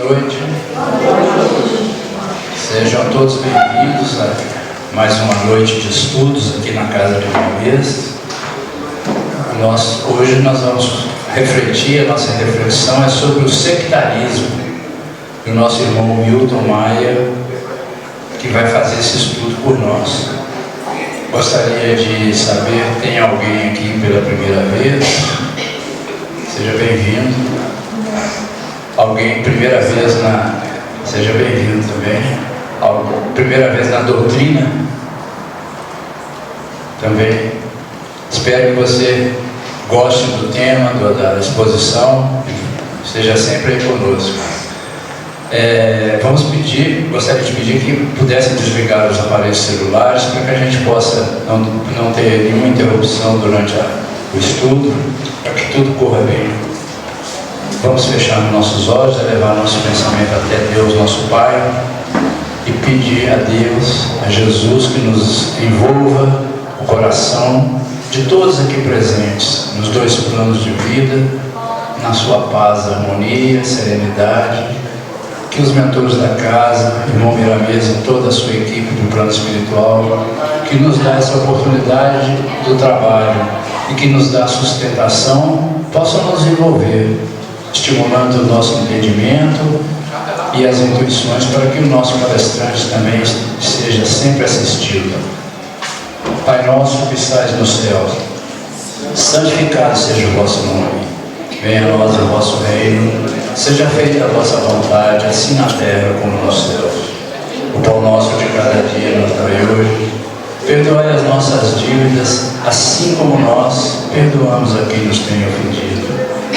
noite. Sejam todos bem-vindos a mais uma noite de estudos aqui na Casa de Palmeiras. Hoje nós vamos refletir, a nossa reflexão é sobre o sectarismo. E o nosso irmão Milton Maia, que vai fazer esse estudo por nós. Gostaria de saber, tem alguém aqui pela primeira vez? Seja bem-vindo. Alguém primeira vez na... Seja bem-vindo também. Primeira vez na doutrina? Também. Espero que você goste do tema, da exposição, esteja sempre aí conosco. Gostaria de pedir que pudessem desligar os aparelhos celulares para que a gente possa não ter nenhuma interrupção durante o estudo, para que tudo corra bem. Vamos fechar nossos olhos, elevar nosso pensamento até Deus, nosso Pai, e pedir a Deus, a Jesus, que nos envolva o coração de todos aqui presentes, nos dois planos de vida, na sua paz, harmonia, serenidade, que os mentores da casa, irmão Miramês e toda a sua equipe do plano espiritual, que nos dá essa oportunidade do trabalho e que nos dá sustentação, possam nos envolver, estimulando o nosso entendimento e as intuições para que o nosso palestrante também seja sempre assistido. Pai nosso que estais no céu, santificado seja o vosso nome. Venha a nós o vosso reino, seja feita a vossa vontade, assim na terra como nos céus. O pão nosso de cada dia nos dai hoje. Perdoai as nossas dívidas, assim como nós perdoamos a quem nos tem ofendido.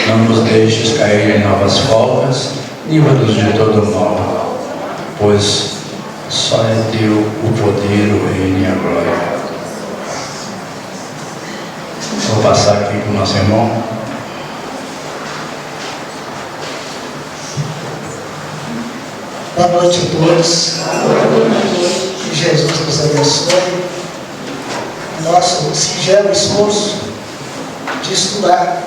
Não nos deixes cair em novas faltas, livra-nos de todo o mal, pois só é teu o poder, o reino e a glória. Vou passar aqui para o nosso irmão. Boa noite a todos. Que Jesus nos abençoe. Nosso singelo esforço de estudar.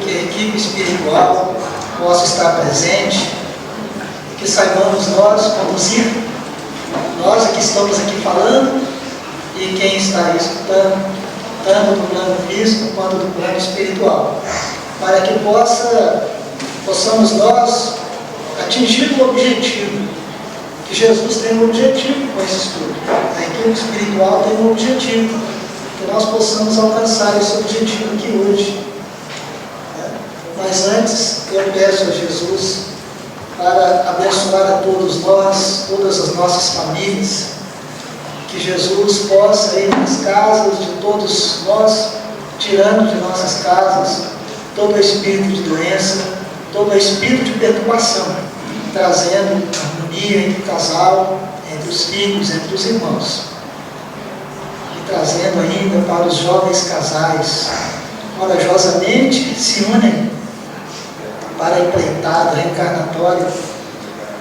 Que a equipe espiritual possa estar presente e que saibamos nós conduzir, nós que estamos aqui falando e quem está aí escutando, tanto do plano físico quanto do plano espiritual, para que possamos nós atingir o objetivo, que Jesus tem um objetivo com esse estudo, a equipe espiritual tem um objetivo, que nós possamos alcançar esse objetivo aqui hoje. Mas antes, eu peço a Jesus para abençoar a todos nós, todas as nossas famílias, que Jesus possa ir nas casas de todos nós, tirando de nossas casas todo espírito de doença, todo espírito de perturbação, trazendo harmonia entre o casal, entre os filhos, entre os irmãos, e trazendo ainda para os jovens casais, corajosamente se unem para a empreitada reencarnatória,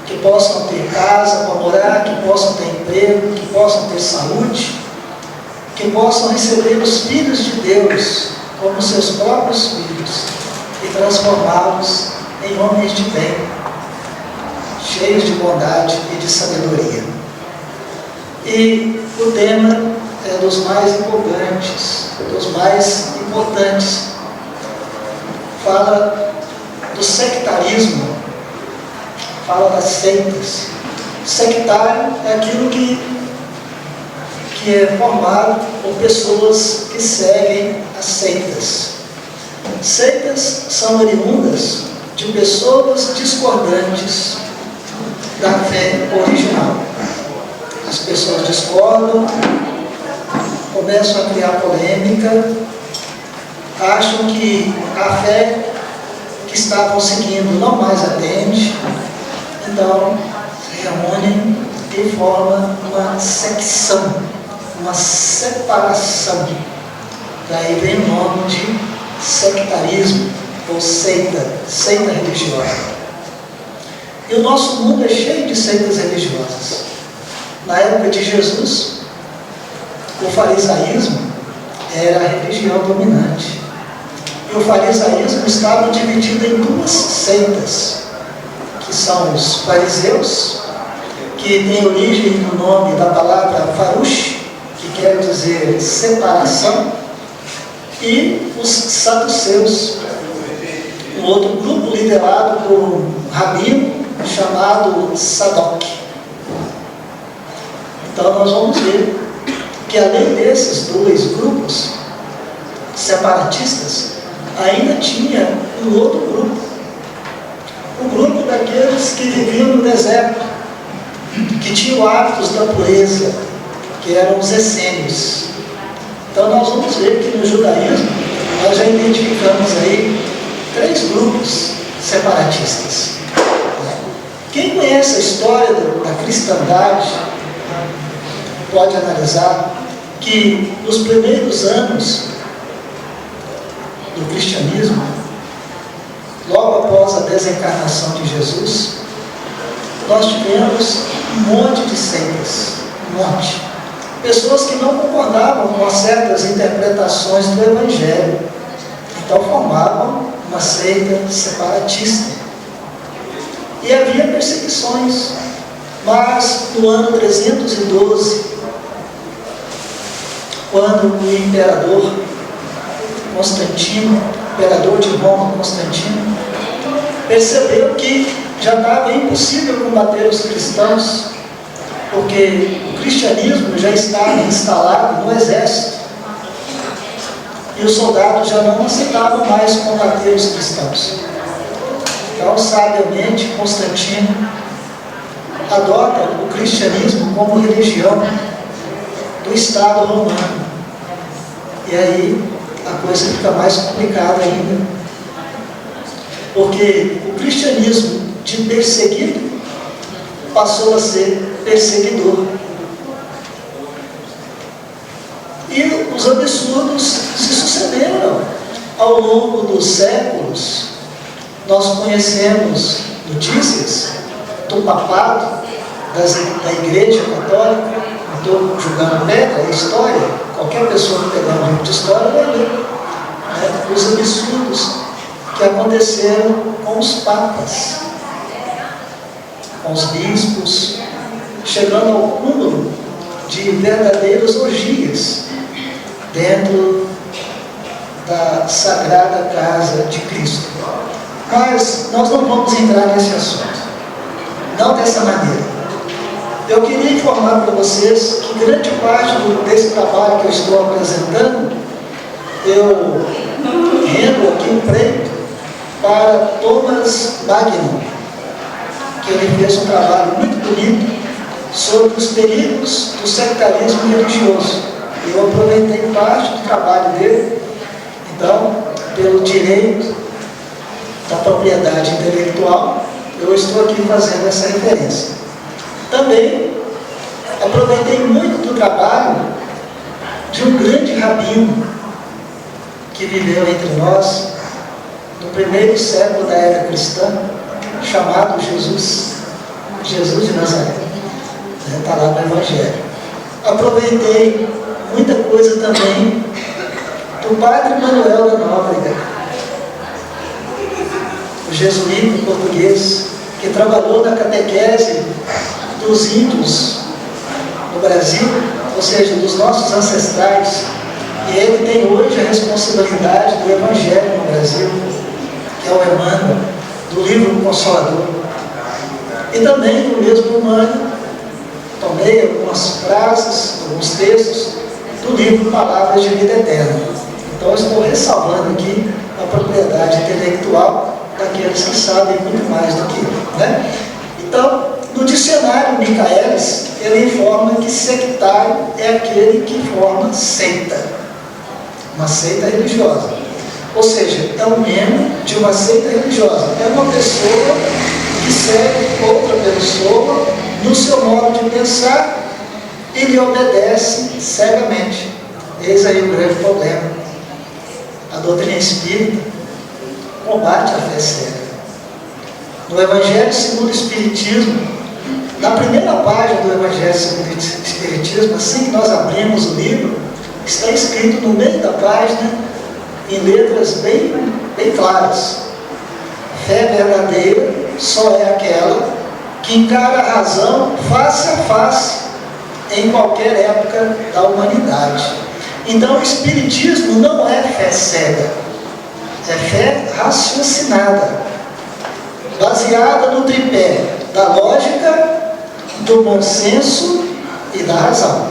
que possam ter casa para morar, que possam ter emprego, que possam ter saúde, que possam receber os filhos de Deus como seus próprios filhos e transformá-los em homens de bem, cheios de bondade e de sabedoria. E o tema é dos mais empolgantes, dos mais importantes. Fala do sectarismo, fala das seitas. Sectário é aquilo que é formado por pessoas que seguem as seitas. Seitas são oriundas de pessoas discordantes da fé original. As pessoas discordam, começam a criar polêmica, acham que a fé que estavam seguindo não mais atende, então se reúnem e formam uma secção, uma separação. Daí vem o nome de sectarismo, ou seita religiosa. E o nosso mundo é cheio de seitas religiosas. Na época de Jesus, o farisaísmo era a religião dominante. E o farisaísmo estava dividido em duas seitas, que são os fariseus, que tem origem no nome da palavra farush, que quer dizer separação, e os saduceus, um outro grupo liderado por um rabino chamado Sadoc. Então nós vamos ver que além desses dois grupos separatistas, ainda tinha um outro grupo, o grupo daqueles que viviam no deserto, que tinham hábitos da pureza, que eram os essênios. Então nós vamos ver que no judaísmo nós já identificamos aí 3 grupos separatistas. Quem conhece a história da cristandade pode analisar que nos primeiros anos do cristianismo, logo após a desencarnação de Jesus, nós tivemos um monte de seitas, um monte. Pessoas que não concordavam com certas interpretações do Evangelho, então formavam uma seita separatista. E havia perseguições, mas no ano 312, quando o imperador Constantino, imperador de Roma, Constantino, percebeu que já estava impossível combater os cristãos, porque o cristianismo já estava instalado no exército, e os soldados já não aceitavam mais combater os cristãos. Então, sabiamente, Constantino adota o cristianismo como religião do Estado romano. E aí a coisa fica mais complicada ainda, porque o cristianismo de perseguido passou a ser perseguidor. E os absurdos se sucederam ao longo dos séculos. Nós conhecemos notícias do papado, da Igreja Católica. Não estou julgando pedra, é história. Qualquer pessoa que pegar um livro de história vai ler, né, os absurdos que aconteceram com os papas, com os bispos, chegando ao cúmulo de verdadeiras orgias dentro da Sagrada Casa de Cristo. Mas nós não vamos entrar nesse assunto, não dessa maneira. Eu queria informar para vocês que grande parte desse trabalho que eu estou apresentando, eu rendo aqui um prêmio para Thomas Magnum, que ele fez um trabalho muito bonito sobre os perigos do sectarismo religioso. Eu aproveitei parte do trabalho dele, então, pelo direito da propriedade intelectual, eu estou aqui fazendo essa referência. Também aproveitei muito do trabalho de um grande rabino que viveu entre nós no primeiro século da era cristã, chamado Jesus de Nazaré. Está lá no Evangelho. Aproveitei muita coisa também do padre Manuel da Nóbrega, o jesuíta português, que trabalhou na catequese dos índios no Brasil, ou seja, dos nossos ancestrais, e ele tem hoje a responsabilidade do Evangelho no Brasil, que é o Emmanuel, do livro Consolador. E também do mesmo Emmanuel, tomei algumas frases, alguns textos do livro Palavras de Vida Eterna. Então, estou ressalvando aqui a propriedade intelectual daqueles que sabem muito mais do que eu, né? Então, no dicionário Michaelis, ele informa que sectário é aquele que forma seita, uma seita religiosa. Ou seja, é um membro de uma seita religiosa. É uma pessoa que segue outra pessoa no seu modo de pensar e lhe obedece cegamente. Eis aí o grande problema. A doutrina espírita combate a fé cega. No Evangelho segundo o Espiritismo, na primeira página do Evangelho segundo o Espiritismo, assim que nós abrimos o livro, está escrito no meio da página, em letras bem claras: fé verdadeira só é aquela que encara a razão face a face em qualquer época da humanidade. Então o Espiritismo não é fé cega, é fé raciocinada, baseada no tripé da lógica, do bom senso e da razão.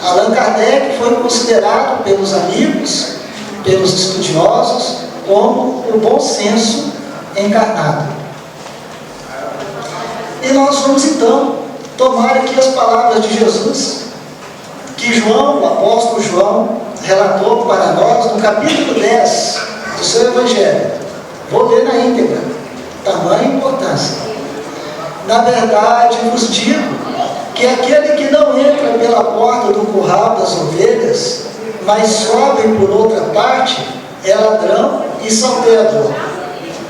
Allan Kardec foi considerado pelos amigos, pelos estudiosos, como o bom senso encarnado. E nós vamos então tomar aqui as palavras de Jesus, que João, o apóstolo João, relatou para nós no capítulo 10 do seu Evangelho. Vou ler na íntegra, tamanha importância. Na verdade vos digo que aquele que não entra pela porta do curral das ovelhas, mas sobe por outra parte, é ladrão e salteador.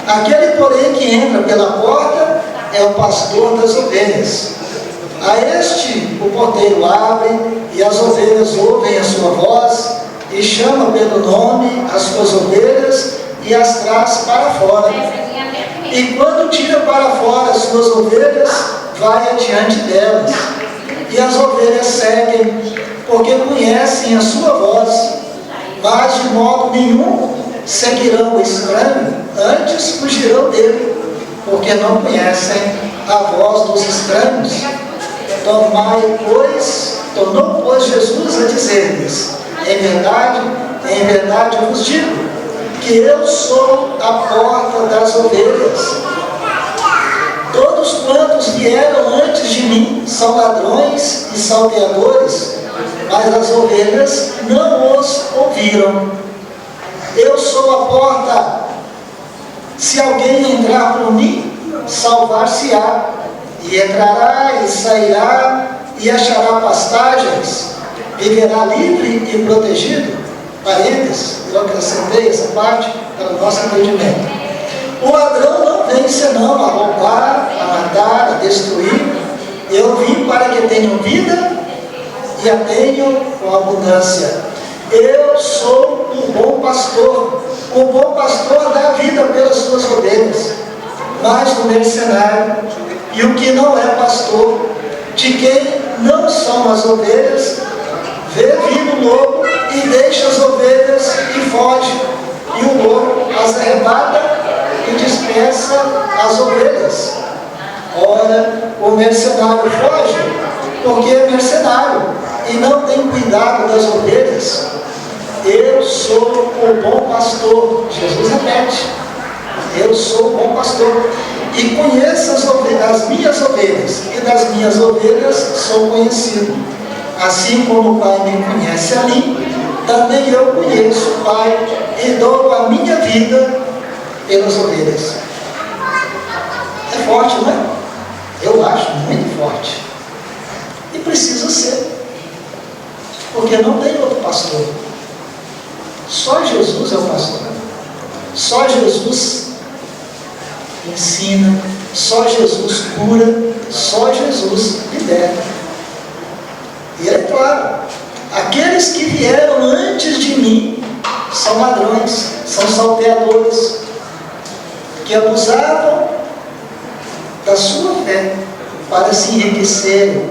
Aquele, porém, que entra pela porta é o pastor das ovelhas. A este o porteiro abre, e as ovelhas ouvem a sua voz, e chama pelo nome as suas ovelhas e as traz para fora. E quando tira para fora as suas ovelhas, vai adiante delas. E as ovelhas seguem, porque conhecem a sua voz, mas de modo nenhum seguirão o estranho, antes fugirão dele, porque não conhecem a voz dos estranhos. Tornou, pois, Jesus a dizer-lhes: em verdade eu vos digo, que eu sou a porta das ovelhas. Todos quantos vieram antes de mim são ladrões e salteadores, mas as ovelhas não os ouviram. Eu sou a porta. Se alguém entrar por mim, salvar-se-á, e entrará e sairá e achará pastagens, viverá livre e protegido. Parênteses, eu acrescentei essa parte para o nosso entendimento. O ladrão não vem senão a roubar, a matar, a destruir. Eu vim para que tenham vida e a tenham com abundância. Eu sou o bom pastor. O bom pastor dá vida pelas suas ovelhas. Mas no mercenário, e o que não é pastor, de quem não são as ovelhas, vê vir o lobo e deixa as ovelhas e foge. E o lobo as arrebata e dispersa as ovelhas. Ora, o mercenário foge porque é mercenário e não tem cuidado das ovelhas. Eu sou o bom pastor. Jesus repete: eu sou o bom pastor. E conheço as minhas ovelhas, e das minhas ovelhas sou conhecido. Assim como o Pai me conhece a mim, também eu conheço o Pai e dou a minha vida pelas ovelhas. É forte, não é? Eu acho muito forte. E precisa ser. Porque não tem outro pastor. Só Jesus é o pastor. Só Jesus ensina, só Jesus cura, só Jesus liberta. E é claro, aqueles que vieram antes de mim são ladrões, são salteadores, que abusavam da sua fé para se enriquecerem.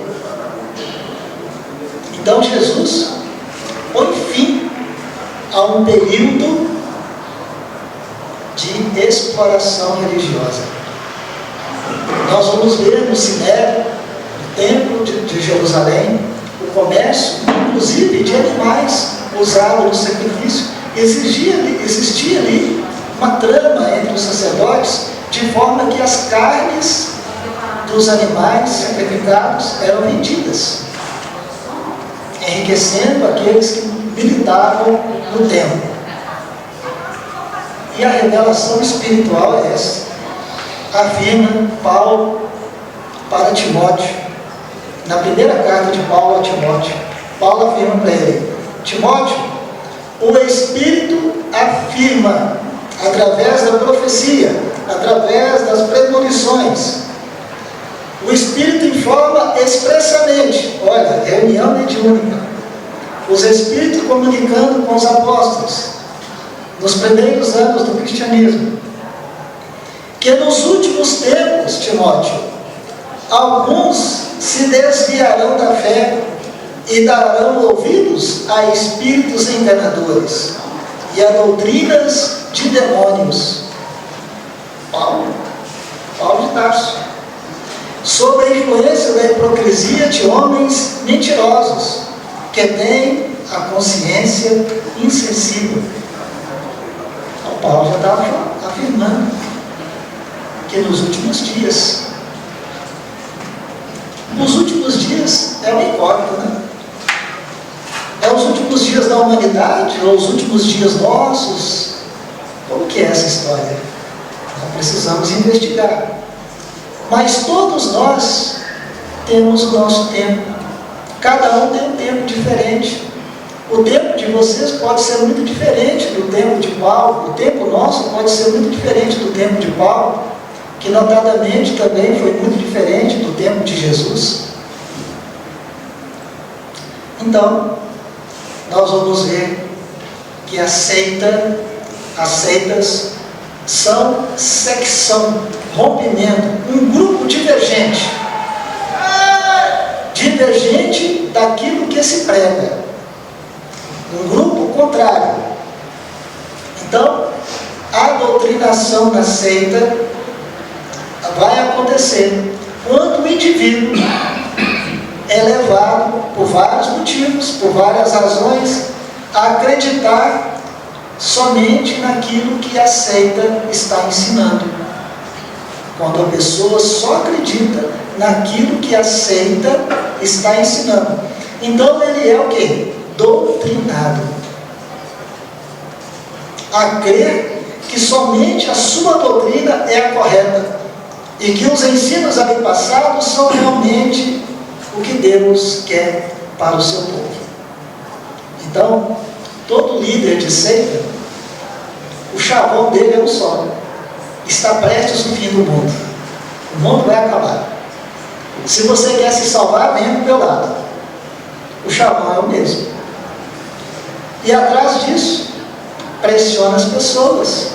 Então Jesus põe fim a um período de exploração religiosa. Nós vamos ver no Sinédrio, no Templo de Jerusalém, o comércio, inclusive de animais, usado no sacrifício. Existia ali uma trama entre os sacerdotes, de forma que as carnes dos animais sacrificados eram vendidas, enriquecendo aqueles que militavam no templo. E a revelação espiritual é essa. Afirma Paulo para Timóteo: na primeira carta de Paulo a Timóteo, Paulo afirma para ele: Timóteo, o Espírito afirma, através da profecia, através das premonições, o Espírito informa expressamente, olha, reunião mediúnica, os Espíritos comunicando com os apóstolos, nos primeiros anos do cristianismo, que nos últimos tempos, Timóteo, alguns se desviarão da fé e darão ouvidos a espíritos enganadores e a doutrinas de demônios. Paulo de Tarso, sob a influência da hipocrisia de homens mentirosos, que têm a consciência insensível. Então, Paulo já estava afirmando que nos últimos dias é uma incógnita, né? É os últimos dias da humanidade ou os últimos dias nossos? Como que é essa história? Nós precisamos investigar. Mas todos nós temos o nosso tempo. Cada um tem um tempo diferente. O tempo de vocês pode ser muito diferente do tempo de Paulo. O tempo nosso pode ser muito diferente do tempo de Paulo, que notadamente também foi muito diferente do tempo de Jesus. Então, nós vamos ver que as seitas são secção, rompimento, um grupo divergente daquilo que se prega, um grupo contrário. Então, a doutrinação na seita vai acontecer quando o indivíduo é levado por vários motivos, por várias razões, a acreditar somente naquilo que a seita está ensinando. Quando a pessoa só acredita naquilo que a seita está ensinando, então ele é o quê? Doutrinado a crer que somente a sua doutrina é a correta e que os ensinos ali passados são realmente o que Deus quer para o seu povo. Então, todo líder de seita, o chavão dele é um só: está prestes o fim do mundo. O mundo vai acabar. Se você quer se salvar, venha do meu lado. O chavão é o mesmo. E atrás disso, pressiona as pessoas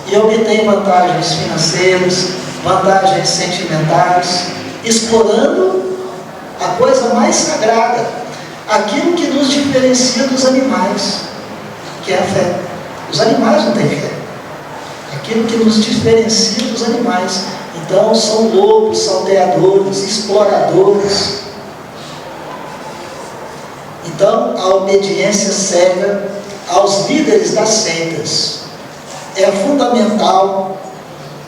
e obtém vantagens financeiras, vantagens sentimentais, explorando a coisa mais sagrada, aquilo que nos diferencia dos animais, que é a fé. Os animais não têm fé. Aquilo que nos diferencia dos animais. Então, são lobos, salteadores, exploradores. Então, a obediência cega aos líderes das seitas é fundamental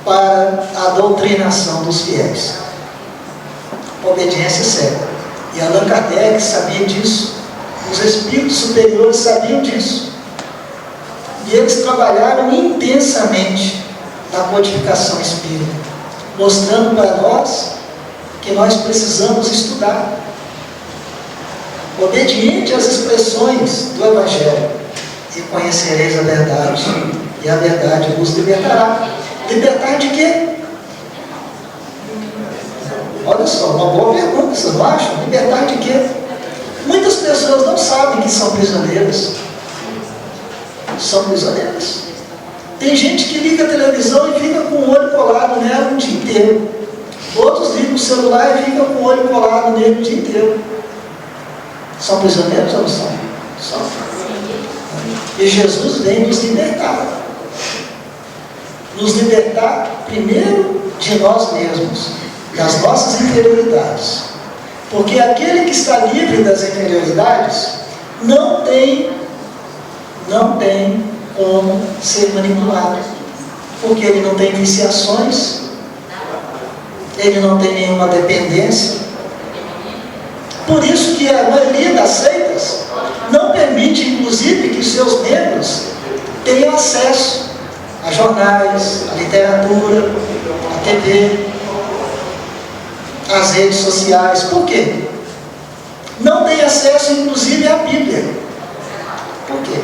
para a doutrinação dos fiéis. Obediência cega. E Allan Kardec sabia disso. Os espíritos superiores sabiam disso. E eles trabalharam intensamente na codificação espírita, mostrando para nós que nós precisamos estudar. Obediente às expressões do Evangelho: e conhecereis a verdade, e a verdade vos libertará. Libertar de quê? Olha só, uma boa pergunta, vocês não acham? Libertar de quê? Muitas pessoas não sabem que são prisioneiras. São prisioneiras. Tem gente que liga a televisão e fica com o olho colado nela o dia inteiro. Outros ligam o celular e ficam com o olho colado nele o dia inteiro. São prisioneiros ou não são? São. E Jesus vem nos libertar. Nos libertar primeiro de nós mesmos, das nossas inferioridades. Porque aquele que está livre das inferioridades não tem como ser manipulado, porque ele não tem viciações, ele não tem nenhuma dependência. Por isso que a maioria das seitas não permite, inclusive, que seus membros tenham acesso a jornais, a literatura, a TV, as redes sociais. Por quê? não têm acesso, inclusive, à Bíblia. Por quê?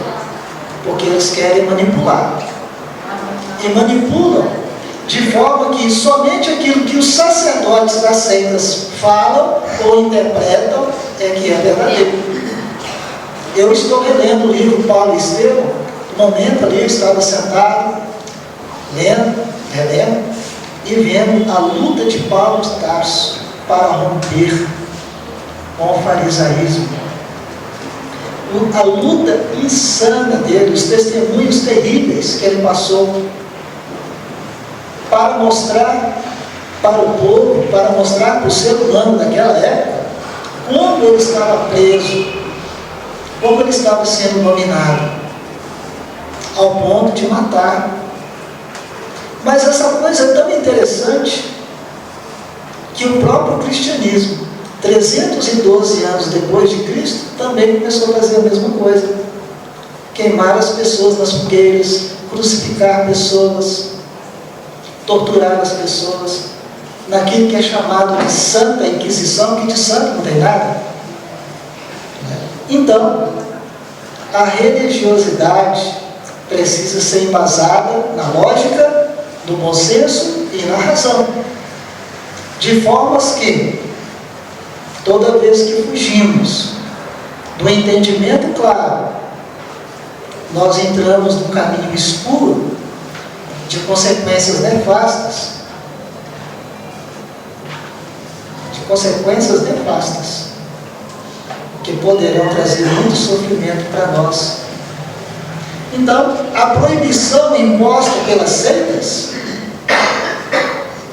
Porque eles querem manipular. E manipulam de forma que somente aquilo que os sacerdotes das seitas falam ou interpretam é que é verdadeiro. Eu estou relendo o livro Paulo e Estevão. No momento ali eu estava sentado, lendo, relendo, e vendo a luta de Paulo de Tarso para romper com o farisaísmo. A luta insana dele, os testemunhos terríveis que ele passou para mostrar para o povo, para mostrar para o ser humano daquela época como ele estava preso, como ele estava sendo dominado, ao ponto de matar. Mas essa coisa é tão interessante que o próprio cristianismo, 312 anos depois de Cristo, também começou a fazer a mesma coisa. Queimar as pessoas nas fogueiras, crucificar pessoas, torturar as pessoas, naquilo que é chamado de Santa Inquisição, que de santo não tem nada. Então, a religiosidade precisa ser embasada na lógica, no bom senso e na razão, de formas que, toda vez que fugimos do entendimento claro, nós entramos num caminho escuro de consequências nefastas, que poderão trazer muito sofrimento para nós. Então, a proibição imposta pelas seitas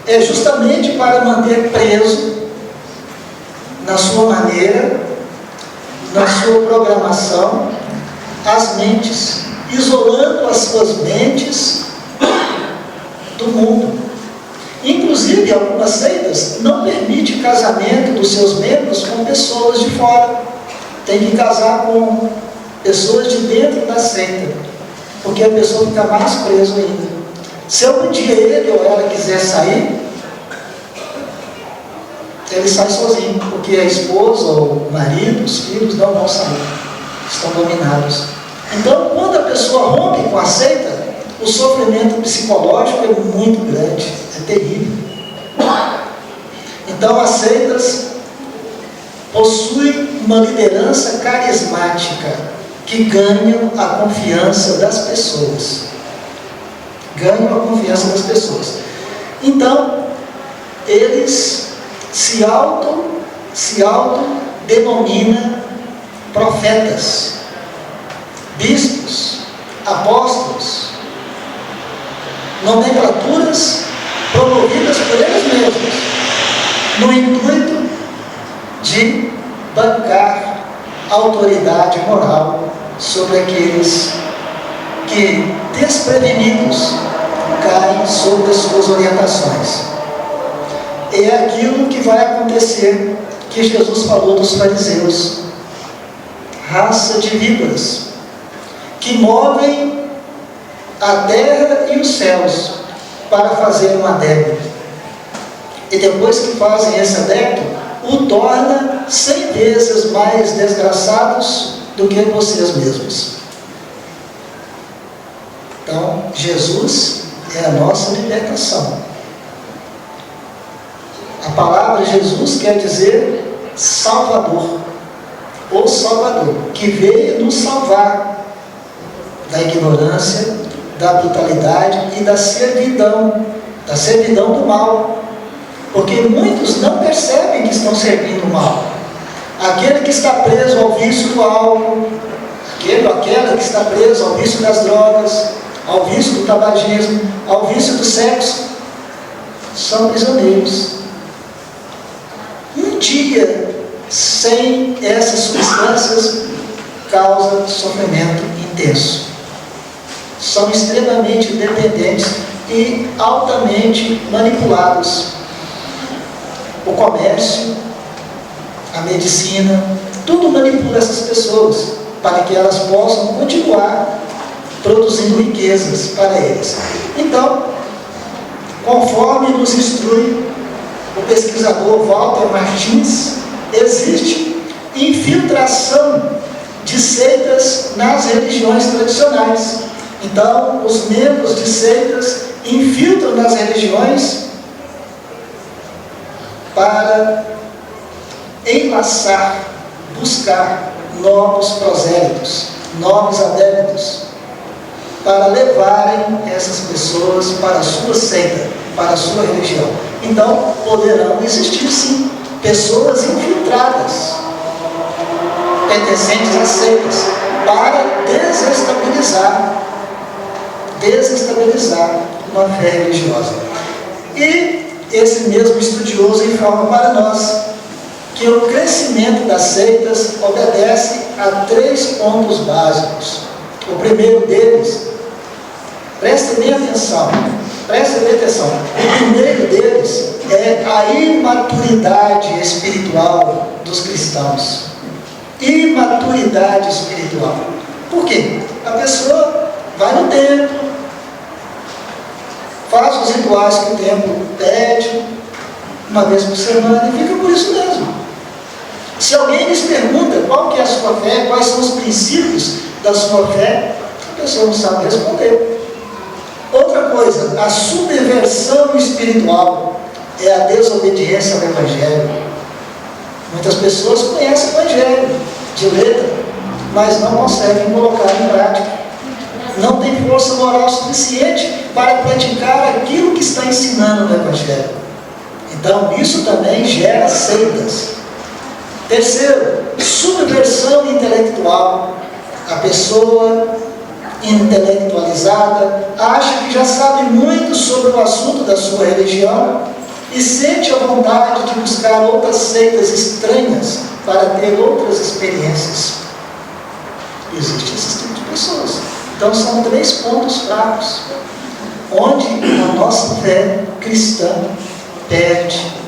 é justamente para manter preso na sua maneira, na sua programação, as mentes, isolando as suas mentes do mundo. Inclusive, algumas seitas não permitem casamento dos seus membros com pessoas de fora. Tem que casar com pessoas de dentro da seita, porque a pessoa fica mais presa ainda. Se algum dia ele ou ela quiser sair, ele sai sozinho, porque a esposa ou o marido, os filhos não vão sair, estão dominados. Então, quando a pessoa rompe com a seita, o sofrimento psicológico é muito grande, é terrível. Então, as seitas possuem uma liderança carismática que ganham a confiança das pessoas. Então, eles se autodenominam profetas, bispos, apóstolos, nomenclaturas promovidas por eles mesmos, no intuito de bancar autoridade moral sobre aqueles que, desprevenidos, caem sobre as suas orientações. É aquilo que vai acontecer, que Jesus falou dos fariseus: raça de víboras, que movem a terra e os céus para fazer um adepto, e depois que fazem esse adepto, o torna 100 vezes mais desgraçados do que vocês mesmos. Então, Jesus é a nossa libertação. A palavra Jesus quer dizer Salvador, ou Salvador, que veio nos salvar da ignorância, da brutalidade e da servidão do mal. Porque muitos não percebem que estão servindo o mal. Aquele que está preso ao vício do álcool, aquela que está preso ao vício das drogas, ao vício do tabagismo, ao vício do sexo, são prisioneiros. Um dia sem essas substâncias causa sofrimento intenso. São extremamente dependentes e altamente manipulados. O comércio, a medicina, tudo manipula essas pessoas para que elas possam continuar produzindo riquezas para eles. Então, conforme nos instrui o pesquisador Walter Martins, existe infiltração de seitas nas religiões tradicionais. Então, os membros de seitas infiltram nas religiões para enlaçar, buscar novos prosélitos, novos adeptos, para levarem essas pessoas para a sua seita, para a sua religião. Então, poderão existir sim pessoas infiltradas, pertencentes a seitas, para desestabilizar uma fé religiosa. E esse mesmo estudioso informa para nós que o crescimento das seitas obedece a 3 pontos básicos. O primeiro deles, prestem bem atenção, o primeiro deles é a imaturidade espiritual dos cristãos. Imaturidade espiritual. Por quê? A pessoa vai no templo, faz os rituais que o templo pede, uma vez por semana, e fica por isso mesmo. Se alguém lhes pergunta qual que é a sua fé, quais são os princípios da sua fé, a pessoa não sabe responder. Outra coisa, a subversão espiritual é a desobediência ao Evangelho. Muitas pessoas conhecem o Evangelho de letra, mas não conseguem colocar em prática. Não tem força moral suficiente para praticar aquilo que está ensinando no Evangelho. Então, isso também gera seitas. Terceiro, subversão intelectual. A pessoa intelectualizada acha que já sabe muito sobre o assunto da sua religião e sente a vontade de buscar outras seitas estranhas para ter outras experiências. Existem esses tipos de pessoas. Então são 3 pontos fracos, onde a nossa fé cristã perde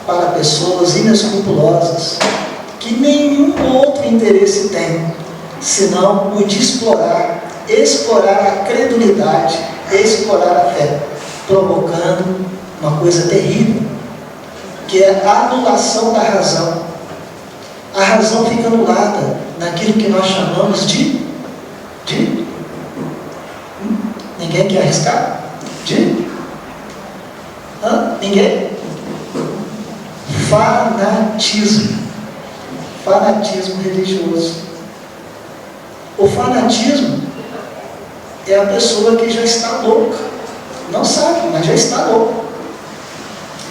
para pessoas inescrupulosas, que nenhum outro interesse tem, senão o de explorar a credulidade, explorar a fé, provocando uma coisa terrível, que é a anulação da razão. A razão fica anulada naquilo que nós chamamos de ninguém quer arriscar? Ninguém? Fanatismo religioso. O fanatismo é a pessoa que já está louca, não sabe, mas já está louco.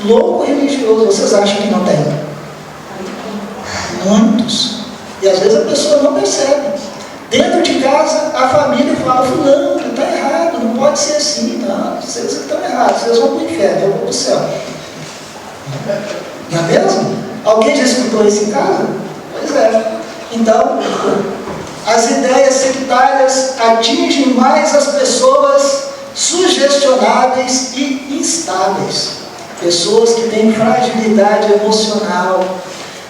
Louco religioso, vocês acham que não tem? Muitos. E às vezes a pessoa não percebe. Dentro de casa, a família fala: fulano, está errado, não pode ser assim. Não, vocês estão errados, vocês vão para o inferno, eu vou para o céu. Não é mesmo? Alguém já escutou isso em casa? Pois é. Então, as ideias sectárias atingem mais as pessoas sugestionáveis e instáveis. Pessoas que têm fragilidade emocional.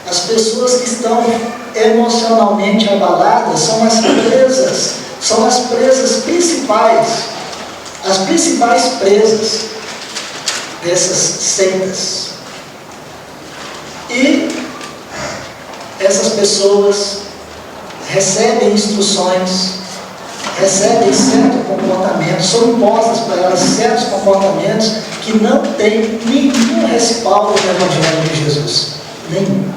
As pessoas que estão emocionalmente abaladas são as presas principais, as principais presas dessas seitas. E essas pessoas recebem instruções, recebem certo comportamento, são impostas para elas certos comportamentos que não têm nenhum respaldo no Evangelho de Jesus. Nenhum.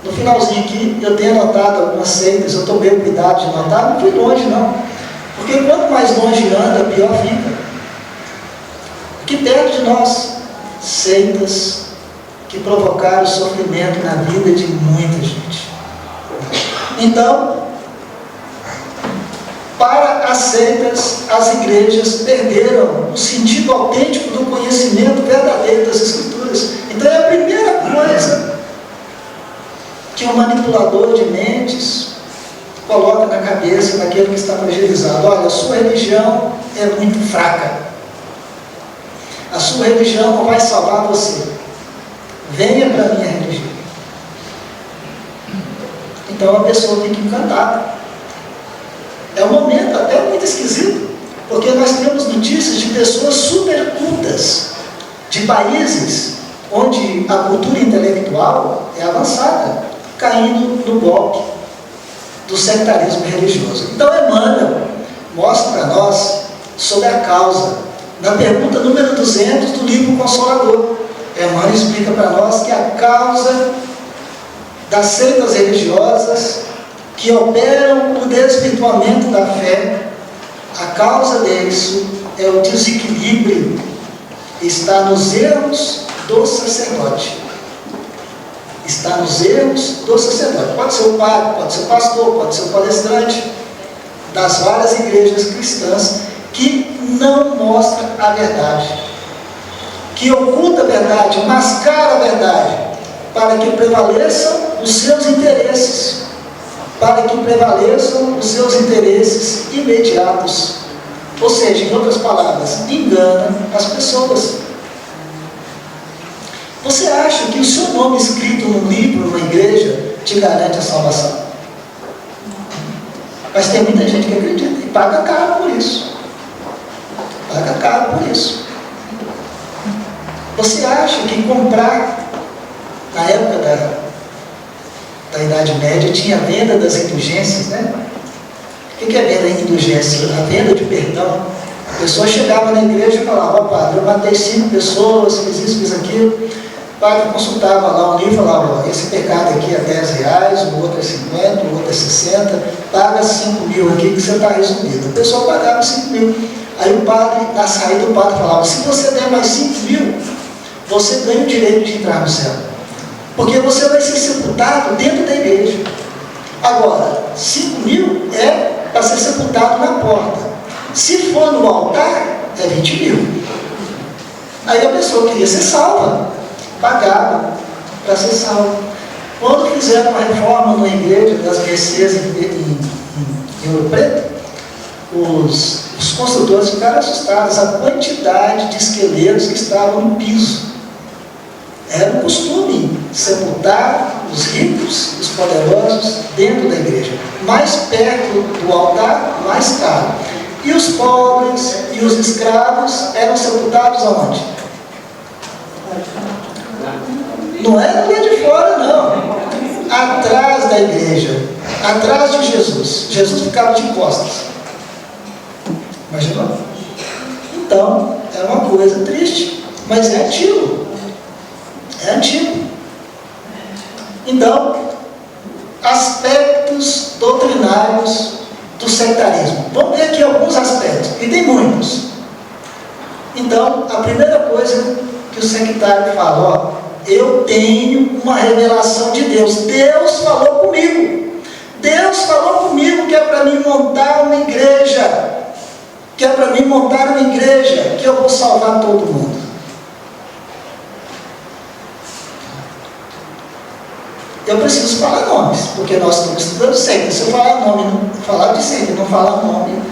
No finalzinho aqui, eu tenho anotado algumas seitas, eu tomei o cuidado de anotar, não fui longe não. Porque quanto mais longe anda, pior fica. Aqui perto de nós, seitas que provocaram sofrimento na vida de muita gente. Então, para as seitas, as igrejas perderam o sentido autêntico do conhecimento verdadeiro das Escrituras. Então é a primeira coisa que o manipulador de mentes coloca na cabeça daquele que está fragilizado: olha, a sua religião é muito fraca, a sua religião não vai salvar você, venha para a minha religião. Então a pessoa fica encantada. É um momento até muito esquisito, porque nós temos notícias de pessoas super cultas, de países onde a cultura intelectual é avançada, caindo no golpe do sectarismo religioso. Então Emmanuel mostra para nós sobre a causa, na pergunta número 200 do livro Consolador. Emmanuel explica para nós que a causa das seitas religiosas que operam o desvirtuamento da fé, a causa disso é o desequilíbrio, está nos erros do sacerdote. Está nos erros do sacerdote. Pode ser o padre, pode ser o pastor, pode ser o palestrante das várias igrejas cristãs que não mostra a verdade, que oculta a verdade, mascara a verdade, para que prevaleçam os seus interesses, para que prevaleçam os seus interesses imediatos. Ou seja, em outras palavras, engana as pessoas. Você acha que o seu nome escrito num livro, numa igreja, te garante a salvação? Mas tem muita gente que acredita e paga caro por isso. Paga caro por isso. Você acha que comprar, na época da Idade Média, tinha a venda das indulgências, né? O que é venda de indulgência? A venda de perdão. A pessoa chegava na igreja e falava: ó padre, eu matei 5 pessoas, fiz isso, fiz aquilo. O padre consultava lá um livro e falava: ó, esse pecado aqui é R$10, o outro é 50, o outro é 60, paga 5.000 aqui que você está resolvido. A pessoa pagava 5.000. Aí o padre, na saída, o padre falava: se você der mais 5.000, você ganha o direito de entrar no céu, porque você vai ser sepultado dentro da igreja. Agora, 5.000 é para ser sepultado na porta. Se for no altar, é 20.000. Aí a pessoa queria ser salva, pagava para ser salva. Quando fizeram uma reforma na igreja das Mercês em Ouro Preto, os construtores ficaram assustados, a quantidade de esqueletos que estavam no piso. Era um costume sepultar os ricos, os poderosos, dentro da igreja. Mais perto do altar, mais caro. E os pobres e os escravos eram sepultados aonde? Não era do lado de fora, não. Atrás da igreja. Atrás de Jesus. Jesus ficava de costas. Imaginou? Então, é uma coisa triste, mas é antigo. É antigo. Então, aspectos doutrinários do sectarismo. Vamos ver aqui alguns aspectos, e tem muitos. Então, a primeira coisa que o sectário fala: ó, eu tenho uma revelação de Deus. Deus falou comigo. Deus falou comigo que é para mim montar uma igreja. Que é para mim montar uma igreja, que eu vou salvar todo mundo. Eu preciso falar nomes, porque nós estamos estudando seita. Se eu falar nome, não falar de seita, não falar nome,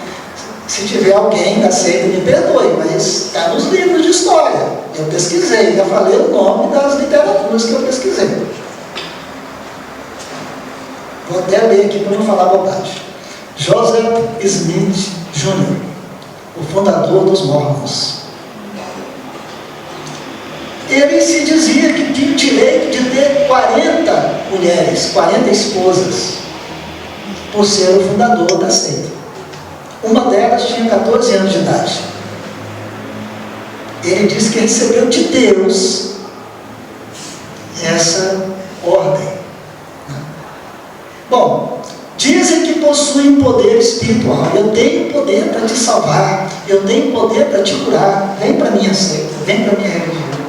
se tiver alguém da seita, me perdoe, mas está nos livros de história. Eu pesquisei, já falei o nome das literaturas que eu pesquisei. Vou até ler aqui para não falar bobagem. Joseph Smith Jr., o fundador dos Mormons. Ele se dizia que tinha o direito de ter 40 mulheres, 40 esposas, por ser o fundador da seita. Uma delas tinha 14 anos de idade. Ele disse que recebeu de Deus essa ordem. Bom, dizem que possuem poder espiritual. Eu tenho poder para te salvar, eu tenho poder para te curar. Vem para a minha seita, vem para a minha religião.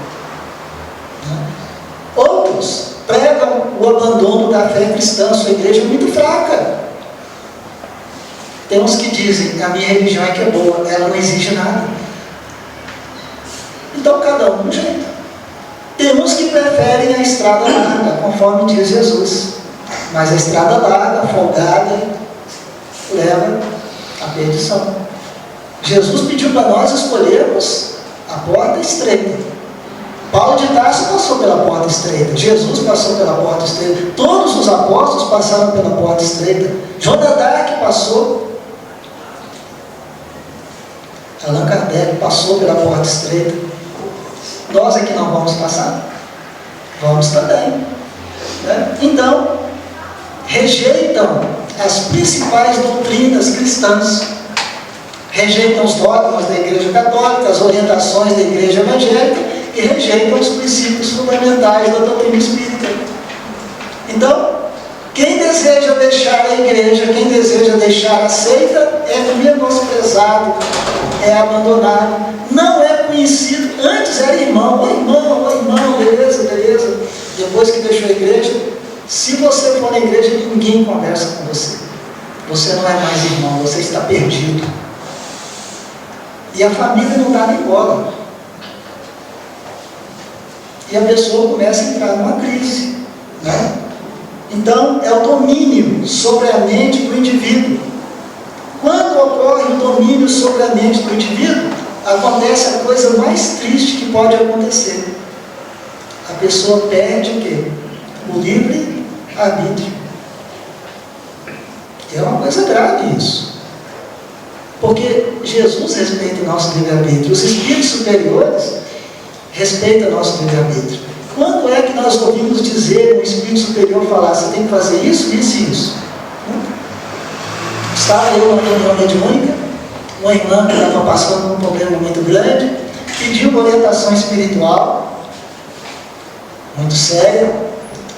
Outros pregam o abandono da fé cristã. Sua igreja é muito fraca. Tem uns que dizem: a minha religião é que é boa, ela não exige nada. Então cada um de um jeito. Tem uns que preferem a estrada larga, conforme diz Jesus. Mas a estrada larga, folgada, leva à perdição. Jesus pediu para nós escolhermos a porta estreita. Paulo de Tarso passou pela porta estreita. Jesus passou pela porta estreita. Todos os apóstolos passaram pela porta estreita. João da Dark passou. Allan Kardec passou pela porta estreita. Nós é que não vamos passar. Vamos também. Né? Então, rejeitam as principais doutrinas cristãs, rejeitam os dogmas da Igreja Católica, as orientações da Igreja Evangélica e rejeitam os princípios fundamentais da doutrina espírita. Então, quem deseja deixar a igreja, quem deseja deixar a seita, é menosprezado, é abandonado, não é conhecido. Antes era irmão, ô irmão, beleza. Depois que deixou a igreja, se você for na igreja, ninguém conversa com você. Você não é mais irmão, você está perdido. E a família não dá nem bola. E a pessoa começa a entrar numa crise, né? Então, é o domínio sobre a mente do indivíduo. Quando ocorre o domínio sobre a mente do indivíduo, acontece a coisa mais triste que pode acontecer. A pessoa perde o quê? O livre-arbítrio. É uma coisa grave isso. Porque Jesus respeita o nosso livre-arbítrio. Os espíritos superiores respeitam o nosso livre-arbítrio. Quando é que nós ouvimos dizer um espírito superior falar, você tem que fazer isso, isso e isso? Estava eu numa reunião mediúnica, uma irmã que estava passando por um problema muito grande, pediu uma orientação espiritual, muito séria.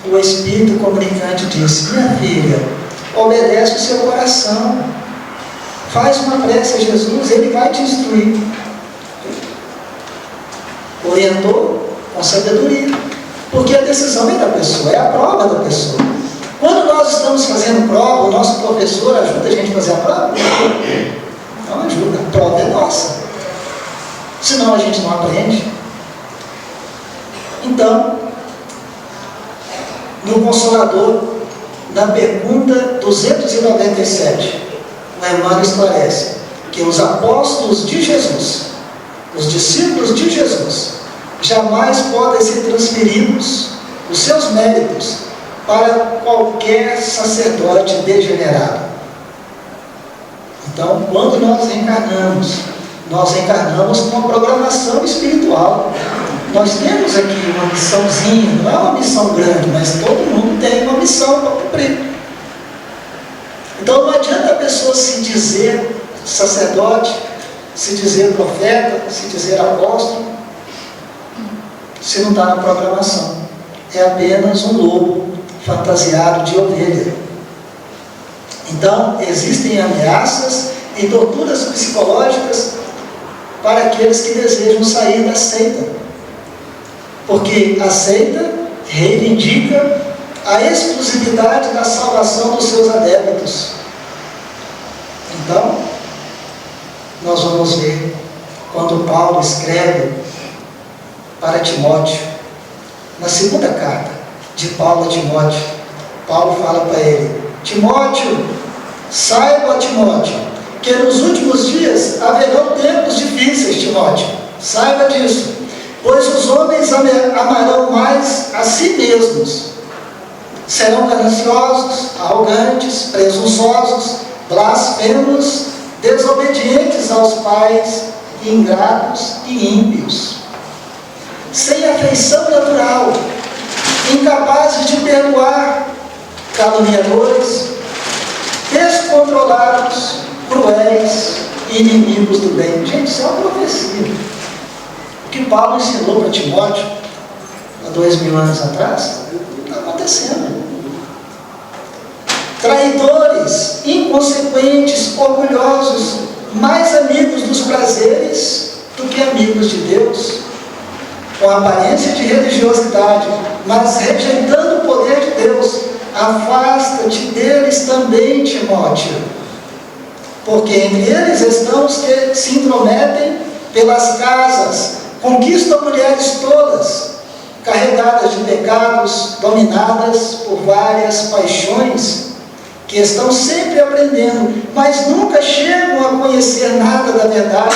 O espírito comunicante disse, minha filha, obedece o seu coração, faz uma prece a Jesus, Ele vai te instruir. Orientou com sabedoria, porque a decisão é da pessoa, é a prova da pessoa. Quando nós estamos fazendo prova, o nosso professor ajuda a gente a fazer a prova? Não ajuda, a prova é nossa, senão a gente não aprende. Então, no Consolador, na pergunta 297, o Emmanuel esclarece que os apóstolos de Jesus, os discípulos de Jesus, jamais podem ser transferidos os seus méritos para qualquer sacerdote degenerado. Então, quando nós encarnamos com uma programação espiritual. Nós temos aqui uma missãozinha, não é uma missão grande, mas todo mundo tem uma missão para cumprir. Então não adianta a pessoa se dizer sacerdote, se dizer profeta, se dizer apóstolo, se não está na programação. É apenas um lobo fantasiado de ovelha. Então, existem ameaças e torturas psicológicas para aqueles que desejam sair da seita. Porque a seita reivindica a exclusividade da salvação dos seus adeptos. Então, nós vamos ver quando Paulo escreve para Timóteo, na segunda carta de Paulo a Timóteo, Paulo fala para ele: Timóteo, saiba, Timóteo, que nos últimos dias haverão tempos difíceis, Timóteo, saiba disso, pois os homens amarão mais a si mesmos, serão gananciosos, arrogantes, presunçosos, blasfemos, desobedientes aos pais, ingratos e ímpios, sem afeição natural, incapazes de perdoar, caluniadores, descontrolados, cruéis e inimigos do bem. Gente, isso é uma profecia. O que Paulo ensinou para Timóteo há 2000 anos atrás está acontecendo. Traidores, inconsequentes, orgulhosos, mais amigos dos prazeres do que amigos de Deus, com aparência de religiosidade, mas rejeitando o poder de Deus. Afasta-te deles também, Timóteo, porque entre eles estão os que se intrometem pelas casas, conquistam mulheres todas, carregadas de pecados, dominadas por várias paixões, que estão sempre aprendendo, mas nunca chegam a conhecer nada da verdade.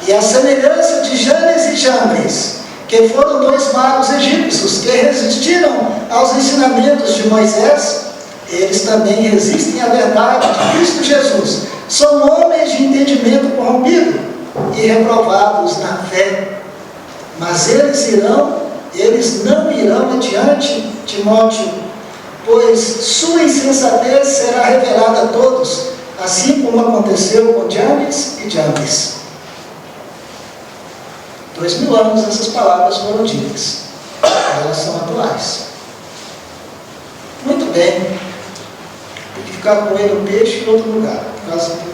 E a semelhança de Janes e Jambres, que foram dois magos egípcios que resistiram aos ensinamentos de Moisés, eles também resistem à verdade de Cristo Jesus. São homens de entendimento corrompido e reprovados na fé, mas eles irão eles não irão adiante, Timóteo, pois sua insensatez será revelada a todos, assim como aconteceu com Janes e Jambres. 2000 anos essas palavras foram ditas, elas são atuais. Muito bem, tem que ficar comendo peixe em outro lugar,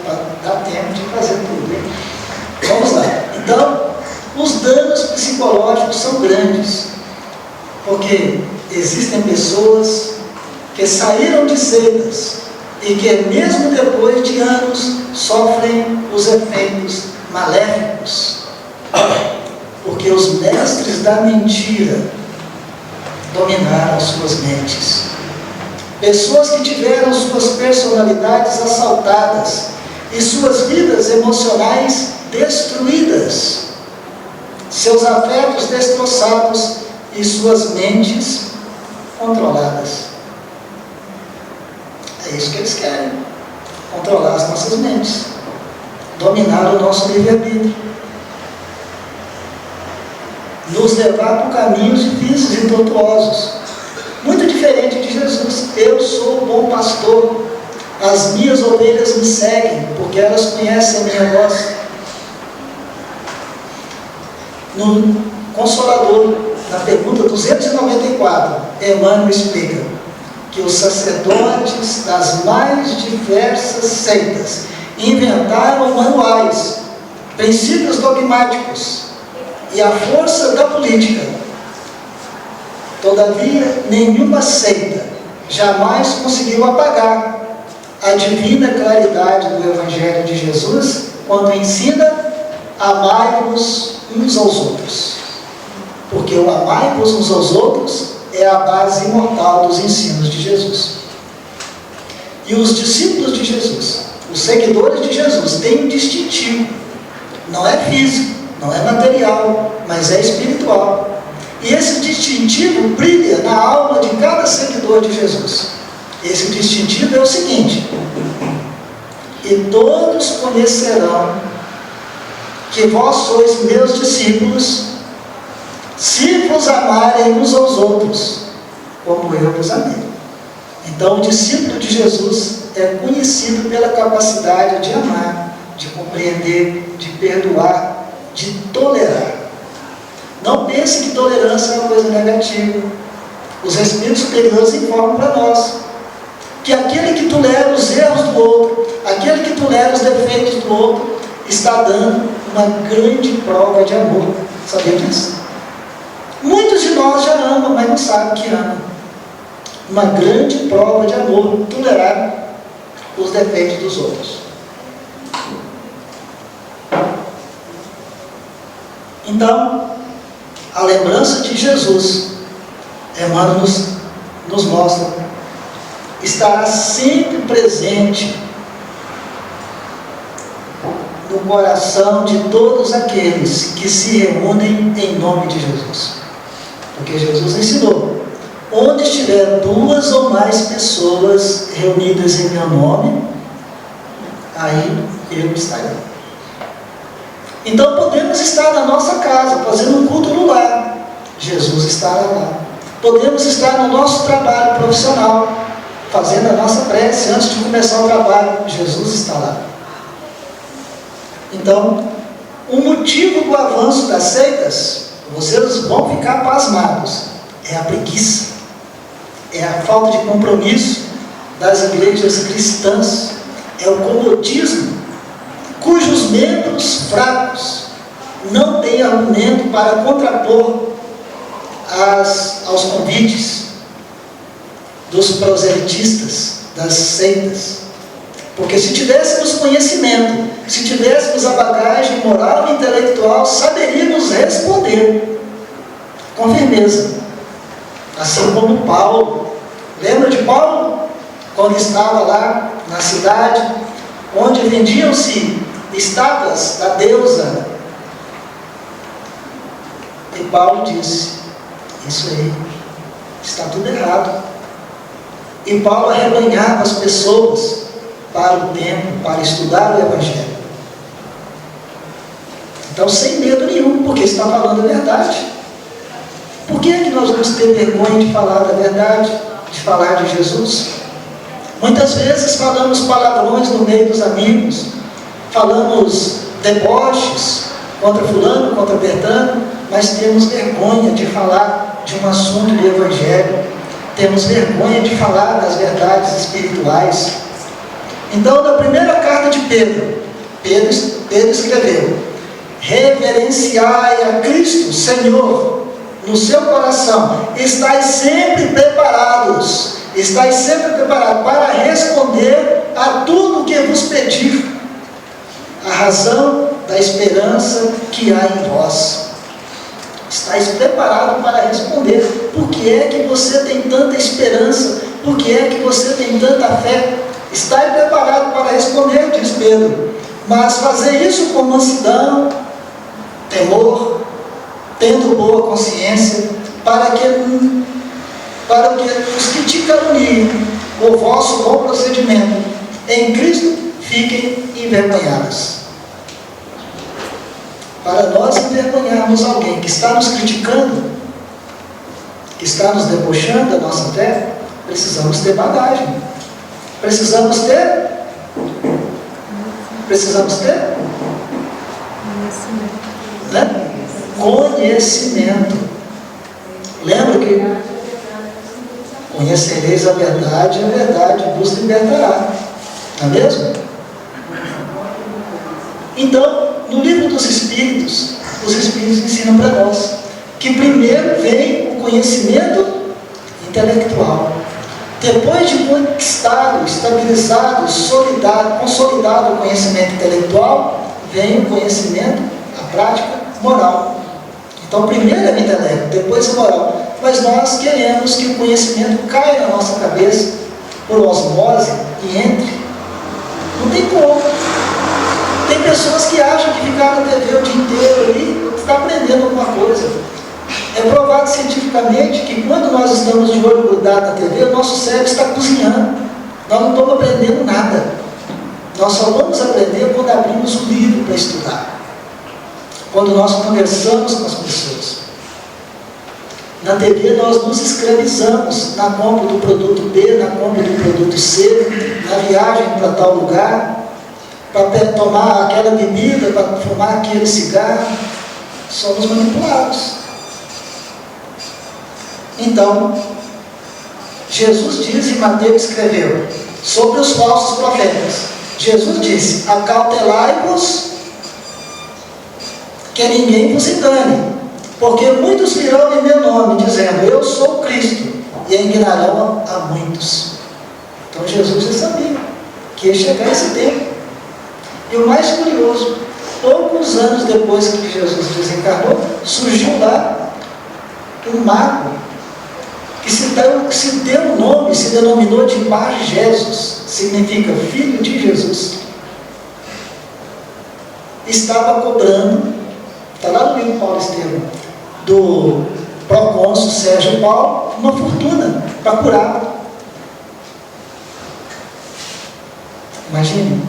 para dar tempo de fazer tudo, hein? Vamos lá. Então, os danos psicológicos são grandes, porque existem pessoas que saíram de seitas e que mesmo depois de anos sofrem os efeitos maléficos, porque os mestres da mentira dominaram suas mentes. Pessoas que tiveram suas personalidades assaltadas e suas vidas emocionais destruídas, seus afetos destroçados e suas mentes controladas. É isso que eles querem, controlar as nossas mentes, dominar o nosso livre-arbítrio, nos levar por caminhos difíceis e tortuosos, muito diferente de Jesus. Eu sou o bom pastor, as minhas ovelhas me seguem, porque elas conhecem a minha voz. No Consolador, na pergunta 294, Emmanuel explica que os sacerdotes das mais diversas seitas inventaram manuais, princípios dogmáticos e a força da política. Todavia, nenhuma seita jamais conseguiu apagar a divina claridade do Evangelho de Jesus quando ensina: amai-vos uns aos outros. Porque o amai-vos uns aos outros é a base imortal dos ensinos de Jesus. E os discípulos de Jesus, os seguidores de Jesus, têm um distintivo. Não é físico, não é material, mas é espiritual. E esse distintivo brilha na alma de cada seguidor de Jesus. Esse distintivo é o seguinte: e todos conhecerão que vós sois meus discípulos, se vos amarem uns aos outros, como eu vos amei. Então, o discípulo de Jesus é conhecido pela capacidade de amar, de compreender, de perdoar, de tolerar. Não pense que tolerância é uma coisa negativa. Os espíritos superiores informam para nós que aquele que tolera os erros do outro, aquele que tolera os defeitos do outro, está dando uma grande prova de amor. Sabia disso? Muitos de nós já amam, mas não sabem que amam. Uma grande prova de amor, tolerar os defeitos dos outros. Então, a lembrança de Jesus, Emmanuel nos mostra, estará sempre presente no coração de todos aqueles que se reúnem em nome de Jesus. Porque Jesus ensinou: onde estiver 2 ou mais pessoas reunidas em meu nome, aí eu estarei. Então podemos estar na nossa casa, fazendo um culto no lar, Jesus estará lá. Podemos estar no nosso trabalho profissional, fazendo a nossa prece antes de começar o trabalho, Jesus está lá. Então, o motivo do avanço das seitas, vocês vão ficar pasmados, é a preguiça, é a falta de compromisso das igrejas cristãs, é o comodismo, cujos membros fracos não têm argumento para contrapor aos convites dos proselitistas, das seitas. Porque se tivéssemos conhecimento, se tivéssemos a bagagem moral e intelectual, saberíamos responder com firmeza. Assim como Paulo. Lembra de Paulo? Quando estava lá na cidade, onde vendiam-se estátuas da deusa. E Paulo disse: isso aí está tudo errado. E Paulo arrebanhava as pessoas para o templo, para estudar o Evangelho. Então, sem medo nenhum, porque está falando a verdade. Por que é que nós vamos ter vergonha de falar da verdade, de falar de Jesus? Muitas vezes falamos palavrões no meio dos amigos, falamos deboches contra fulano, contra Bertano, mas temos vergonha de falar de um assunto do Evangelho, temos vergonha de falar das verdades espirituais. Então, na primeira carta de Pedro escreveu: reverenciai a Cristo, Senhor, no seu coração, estais sempre preparados para responder a tudo o que vos pedir, a razão da esperança que há em vós. Estais preparados para responder. Por que é que você tem tanta esperança? Por que é que você tem tanta fé? Estais preparado para responder, diz Pedro, mas fazer isso com mansidão, temor, tendo boa consciência, para que os que te caluniam o vosso bom procedimento em Cristo fiquem envergonhados. Para nós envergonharmos alguém que está nos criticando, que está nos debochando da nossa fé, precisamos ter bagagem. Precisamos ter né? Conhecimento. Lembra que conhecereis a verdade vos libertará. Não é mesmo? Então, no livro dos Espíritos, os Espíritos ensinam para nós que primeiro vem o conhecimento intelectual. Depois de conquistado, estabilizado, consolidado o conhecimento intelectual, vem o conhecimento, a prática moral. Então, primeiro é o intelecto, depois a moral. Mas nós queremos que o conhecimento caia na nossa cabeça por osmose e entre. Não tem como. Tem pessoas que acham que ficar na TV o dia inteiro ali está aprendendo alguma coisa. É provado cientificamente que quando nós estamos de olho grudado na TV, o nosso cérebro está cozinhando. Nós não estamos aprendendo nada. Nós só vamos aprender quando abrimos o livro para estudar. Quando nós conversamos com as pessoas. Na TV nós nos escravizamos na compra do produto B, na compra do produto C, na viagem para tal lugar, para tomar aquela bebida, para fumar aquele cigarro. Somos manipulados. Então, Jesus diz, e Mateus escreveu, sobre os falsos profetas. Jesus disse: acautelai-vos que ninguém vos engane, porque muitos virão em meu nome, dizendo, eu sou Cristo, e enganarão a muitos. Então Jesus já sabia que ia chegar esse tempo. E o mais curioso, poucos anos depois que Jesus desencarnou, surgiu lá um mago, que se deu o nome, se denominou de Bar Jesus, significa filho de Jesus. Estava cobrando, está lá no livro Paulo Estevam, do procônsul Sérgio Paulo, uma fortuna para curá-lo. Imagine.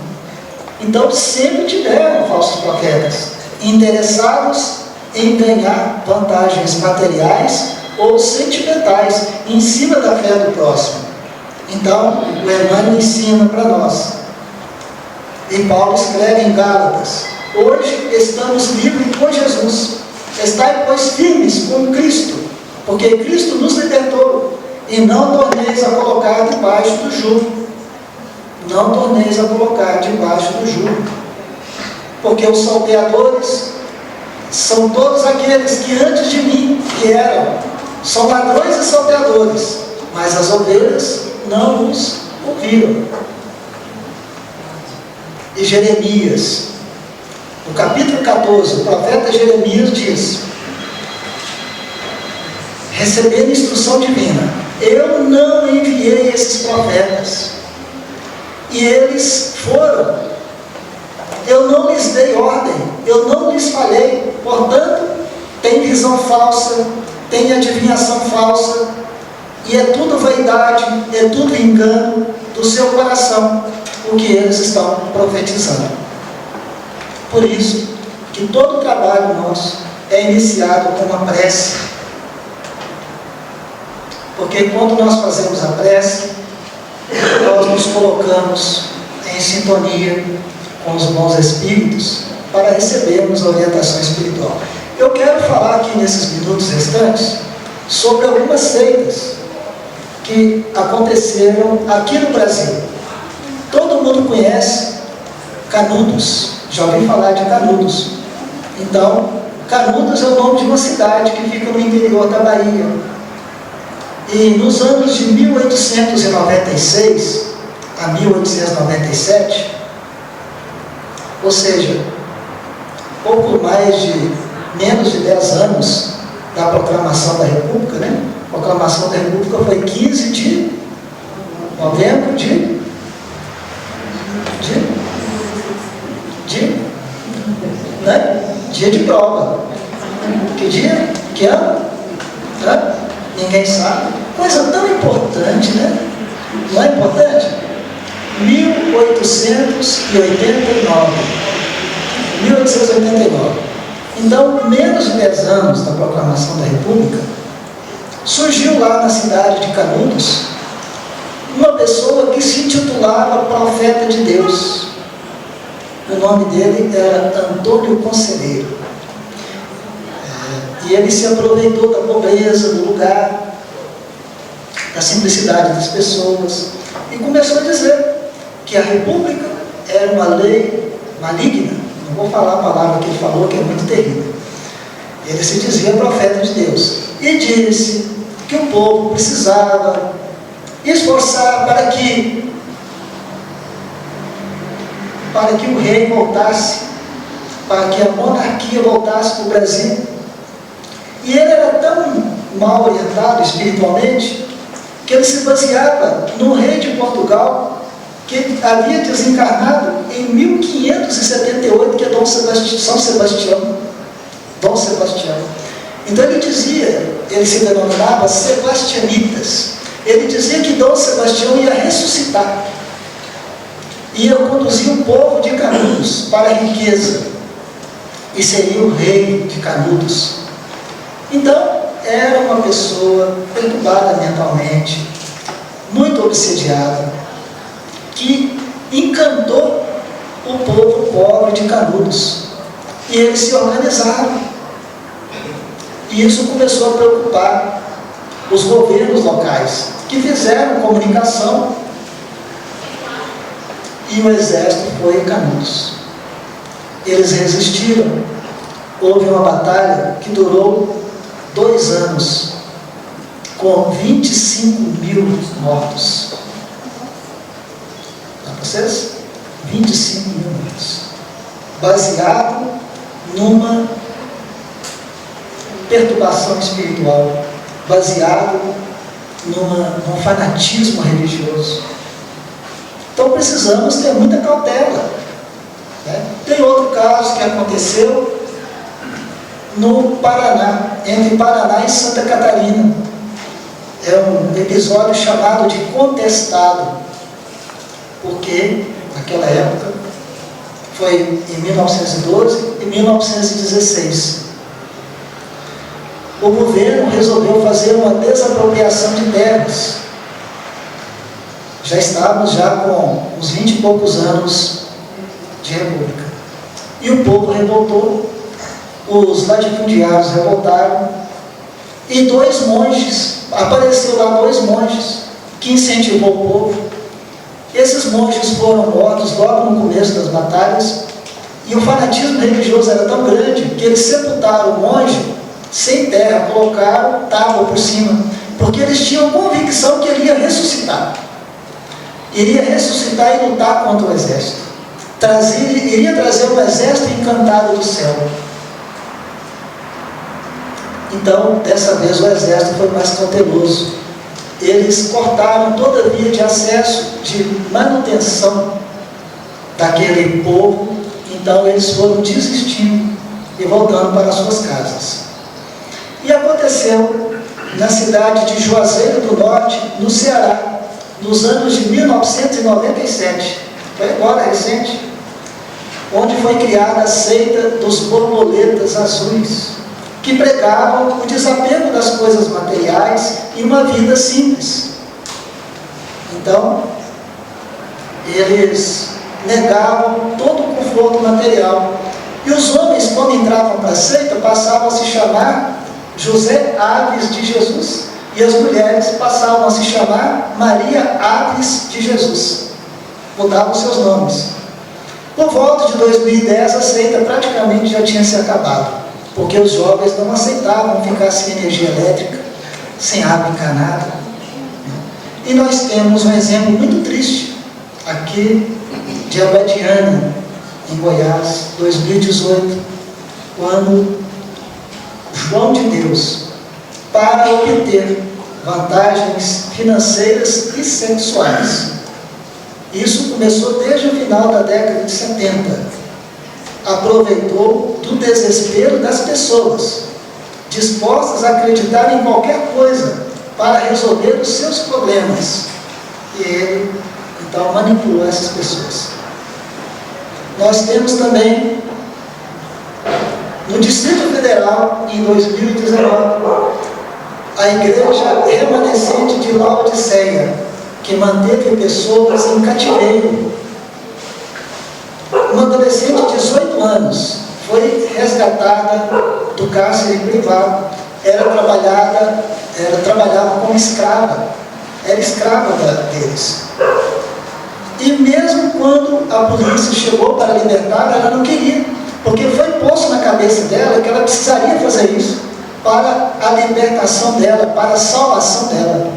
Então sempre tiveram falsos profetas, interessados em ganhar vantagens materiais ou sentimentais em cima da fé do próximo. Então, o Emmanuel ensina para nós. E Paulo escreve em Gálatas: hoje estamos livres com Jesus. Estai, pois, firmes com Cristo, porque Cristo nos libertou, e não torneis a colocar debaixo do jugo. Não torneis a colocar debaixo do jugo. Porque os salteadores são todos aqueles que antes de mim vieram. São ladrões e salteadores, mas as ovelhas não os ouviram. E Jeremias, no capítulo 14, o profeta Jeremias diz, recebendo instrução divina, eu não enviei esses profetas, e eles foram, eu não lhes dei ordem, eu não lhes falei, portanto, tem visão falsa, tem adivinhação falsa, e é tudo vaidade, é tudo engano do seu coração, o que eles estão profetizando. Por isso, que todo o trabalho nosso é iniciado com uma prece, Porque quando nós fazemos a prece, nós nos colocamos em sintonia com os bons espíritos para recebermos a orientação espiritual. Eu quero falar aqui nesses minutos restantes sobre algumas seitas que aconteceram aqui no Brasil. Todo mundo conhece Canudos, já ouvi falar de Canudos. Então, Canudos é o nome de uma cidade que fica no interior da Bahia. E nos anos de 1896 a 1897, ou seja, menos de 10 anos da proclamação da República, né? A proclamação da República foi 15 de novembro né? Dia de prova. Que dia? Que ano? Ninguém sabe. Coisa tão importante, né? Não é importante? 1889. Então, menos de 10 anos da proclamação da República, surgiu lá na cidade de Canudos uma pessoa que se intitulava Profeta de Deus. O nome dele era Antônio Conselheiro. E ele se aproveitou da pobreza do lugar, da simplicidade das pessoas, e começou a dizer que a República era uma lei maligna. Não vou falar a palavra que ele falou, que é muito terrível. Ele se dizia profeta de Deus. E disse que o povo precisava esforçar para que o rei voltasse, para que a monarquia voltasse para o Brasil. E ele era tão mal orientado espiritualmente, que ele se baseava no rei de Portugal, que havia desencarnado em 1578, que é São Sebastião. Dom Sebastião. Então ele se denominava Sebastianitas. Ele dizia que Dom Sebastião ia ressuscitar, ia conduzir o povo de Canudos para a riqueza, e seria o rei de Canudos. Então, era uma pessoa perturbada mentalmente, muito obsediada, que encantou o povo pobre de Canudos. E eles se organizaram. E isso começou a preocupar os governos locais, que fizeram comunicação, e o exército foi em Canudos. Eles resistiram. Houve uma batalha que durou 2 anos, com 25.000 mortos. Para vocês? 25.000 mortos. Baseado numa perturbação espiritual, baseado num fanatismo religioso. Então precisamos ter muita cautela, né? Tem outro caso que aconteceu no Paraná, entre Paraná e Santa Catarina. É um episódio chamado de Contestado, porque naquela época foi em 1912 e 1916. O governo resolveu fazer uma desapropriação de terras. Já estávamos com uns 20 e poucos anos de república. E o povo revoltou, os latifundiários revoltaram, e 2 monges, apareceu lá 2 monges, que incentivou o povo. Esses monges foram mortos logo no começo das batalhas, e o fanatismo religioso era tão grande que eles sepultaram o monge sem terra, colocaram tábua por cima, porque eles tinham convicção que ele ia ressuscitar. Iria ressuscitar e lutar contra o exército. Iria trazer um exército encantado do céu. Então, dessa vez o exército foi mais cauteloso. Eles cortaram toda a via de acesso, de manutenção daquele povo. Então eles foram desistindo e voltando para suas casas. E aconteceu na cidade de Juazeiro do Norte, no Ceará, nos anos de 1997, foi agora recente, onde foi criada a seita dos borboletas azuis, que pregavam o desapego das coisas materiais e uma vida simples. Então, eles negavam todo o conforto material. E os homens, quando entravam para a seita, passavam a se chamar José Aves de Jesus. E as mulheres passavam a se chamar Maria Aves de Jesus. Mudavam seus nomes. Por volta de 2010, a seita praticamente já tinha se acabado, porque os jovens não aceitavam ficar sem energia elétrica, sem água encanada. E nós temos um exemplo muito triste, aqui de Abadiânia, em Goiás, 2018, quando João de Deus, para obter vantagens financeiras e sexuais, isso começou desde o final da década de 70, aproveitou do desespero das pessoas, dispostas a acreditar em qualquer coisa para resolver os seus problemas. E ele, então, manipulou essas pessoas. Nós temos também, no Distrito Federal, em 2019, a Igreja Remanescente de Laodiceia, que manteve pessoas em cativeiro. Uma adolescente de 18 anos foi resgatada do cárcere privado. Trabalhava como escrava, era escrava deles. E mesmo quando a polícia chegou para libertá-la, ela não queria, porque foi posto na cabeça dela que ela precisaria fazer isso para a libertação dela, para a salvação dela.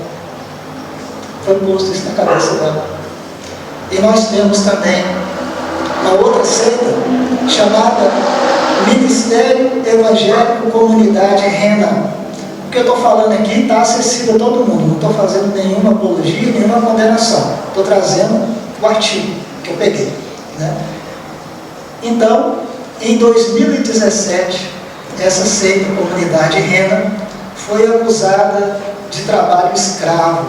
Foi posto isso na cabeça dela. E nós temos também uma outra seita chamada Ministério Evangélico Comunidade Rema. O que eu estou falando aqui está acessível a todo mundo, não estou fazendo nenhuma apologia, nenhuma condenação, estou trazendo o artigo que eu peguei, né? Então, em 2017, essa seita Comunidade Rema foi acusada de trabalho escravo,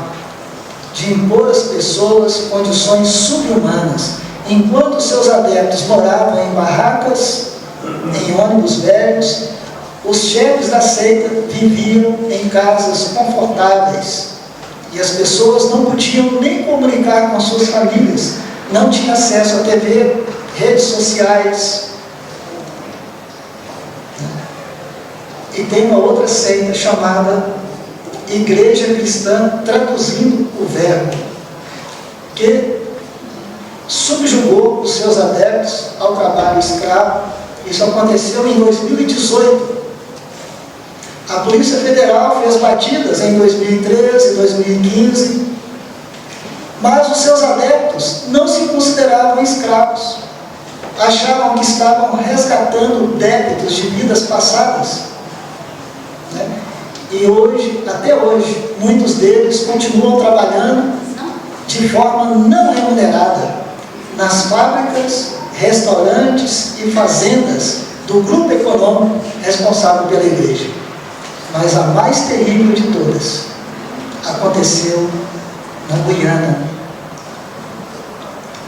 de impor às pessoas condições subhumanas, enquanto seus adeptos moravam em barracas, em ônibus velhos. Os chefes da seita viviam em casas confortáveis e as pessoas não podiam nem comunicar com suas famílias, não tinham acesso à TV, redes sociais. E tem uma outra seita chamada Igreja Cristã, traduzindo o verbo, que subjugou os seus adeptos ao trabalho escravo. Isso aconteceu em 2018. A Polícia Federal fez batidas em 2013, 2015, mas os seus adeptos não se consideravam escravos, achavam que estavam resgatando débitos de vidas passadas, né? E hoje, até hoje, muitos deles continuam trabalhando de forma não remunerada nas fábricas, restaurantes e fazendas do grupo econômico responsável pela igreja. Mas a mais terrível de todas aconteceu na Guiana.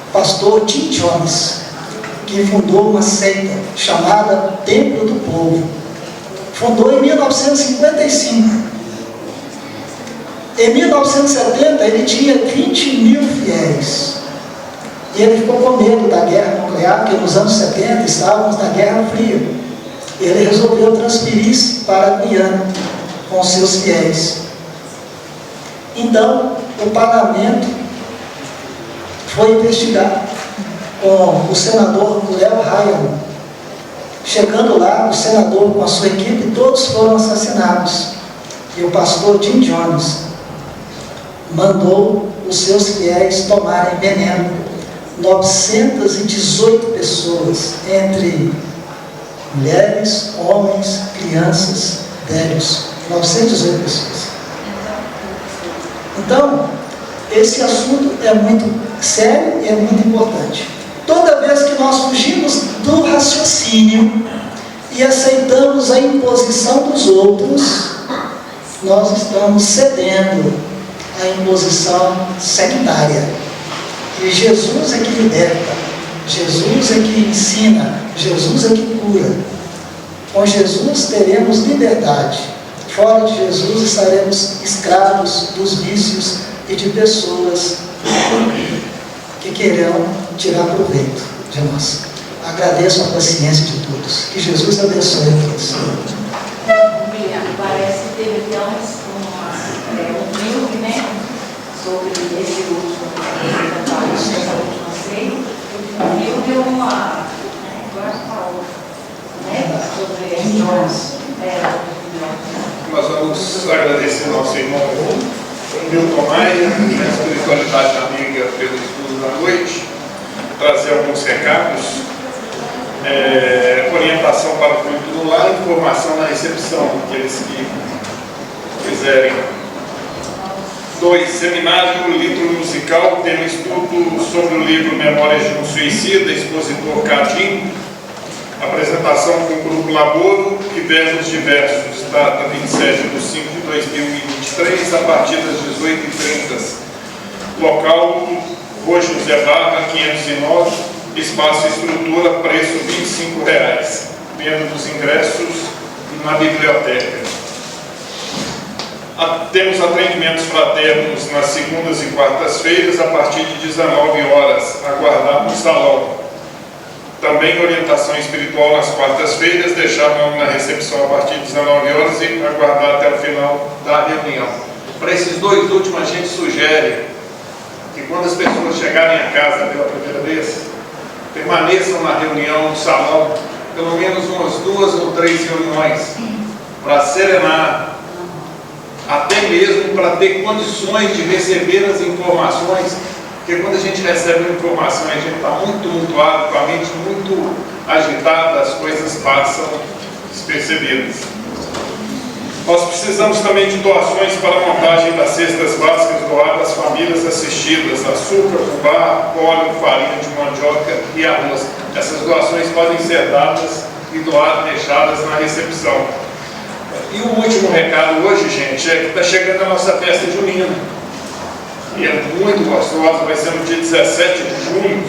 O pastor Tim Jones, que fundou uma seita chamada Templo do Povo, fundou em 1955. Em 1970 ele tinha 20 mil fiéis. E ele ficou com medo da guerra nuclear, porque nos anos 70 estávamos na Guerra Fria. Ele resolveu transferir-se para a Guiana com seus fiéis. Então, o parlamento foi investigar com o senador Léo Ryan. Chegando lá, o senador com a sua equipe, todos foram assassinados. E o pastor Tim Jones mandou os seus fiéis tomarem veneno. 918 pessoas, entre mulheres, homens, crianças, velhos. 918 pessoas. Então, esse assunto é muito sério e é muito importante. Toda vez que nós fugimos do raciocínio e aceitamos a imposição dos outros, nós estamos cedendo à imposição sectária. E Jesus é que liberta, Jesus é que ensina, Jesus é que cura. Com Jesus teremos liberdade, Fora de Jesus estaremos escravos dos vícios e de pessoas que quererão tirar proveito de nós. Agradeço a paciência de todos. Que Jesus abençoe a todos. Parece que teve até um filme, né, sobre esse último essa última ceia. O filme deu uma, sobre as nós. Nós vamos agradecer ao nosso irmão Milton Maia, da Espiritualidade Amiga, pelo estudo da noite, trazer alguns recados, orientação para o culto no lar, informação na recepção, aqueles que quiserem. 2. Seminário Litro Musical, tem um estudo sobre o livro Memórias de um Suicida, expositor Cadim. Apresentação com o Grupo Laboro e Verbos Diversos, data 27/5/2023, a partir das 18h30. Local, Rua José Barra, 509, espaço e estrutura, preço R$25. Venda dos ingressos na biblioteca. Temos atendimentos fraternos nas segundas e quartas-feiras, a partir de 19 horas, aguardar no salão. Também orientação espiritual nas quartas-feiras, deixar na recepção a partir de 19 horas e aguardar até o final da reunião. Para esses dois últimos, a gente sugere que quando as pessoas chegarem a casa pela primeira vez, permaneçam na reunião no salão, pelo menos umas 2 ou 3 reuniões, para serenar, até mesmo para ter condições de receber as informações. Porque quando a gente recebe uma informação e a gente está muito tumultuado, com a mente muito agitada, as coisas passam despercebidas. Nós precisamos também de doações para a montagem das cestas básicas doadas às famílias assistidas: açúcar, fubá, óleo, farinha de mandioca e arroz. Essas doações podem ser dadas e deixadas na recepção. E o último recado hoje, gente, é que está chegando a nossa festa junina. E é muito gostosa, vai ser no dia 17 de junho,